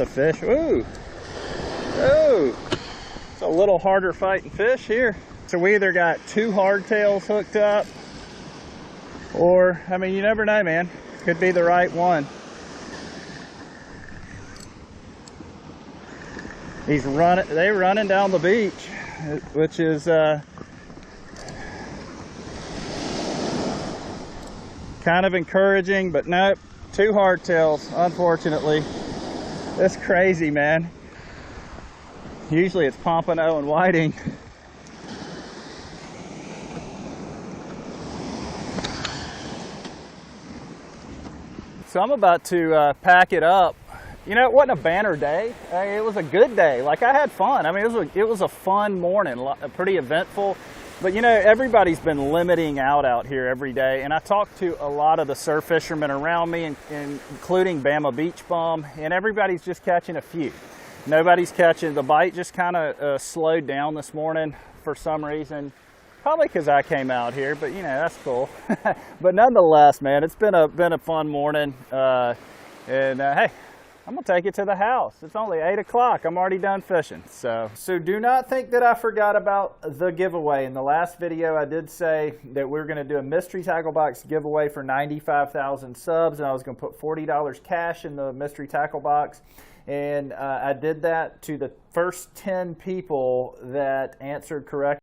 The fish, ooh, oh, it's a little harder fighting fish here. So we either got two hardtails hooked up, or, I mean, you never know, man. Could be the right one. They're running down the beach, which is kind of encouraging, but nope, two hardtails, unfortunately. That's crazy, man. Usually it's pompano and whiting. So I'm about to pack it up. You know, it wasn't a banner day. It was a good day. Like, I had fun. I mean, it was a fun morning, pretty eventful. But you know, everybody's been limiting out here every day. And I talked to a lot of the surf fishermen around me, including Bama Beach Bum, and everybody's just catching a few. Nobody's catching. The bite just kind of slowed down this morning for some reason. Probably because I came out here, but you know, that's cool. But nonetheless, man, it's been a fun morning. Hey, I'm gonna take it to the house. It's only 8 o'clock. I'm already done fishing. So do not think that I forgot about the giveaway. In the last video, I did say that we were gonna do a mystery tackle box giveaway for 95,000 subs, and I was gonna put $40 cash in the mystery tackle box. And I did that to the first 10 people that answered correctly.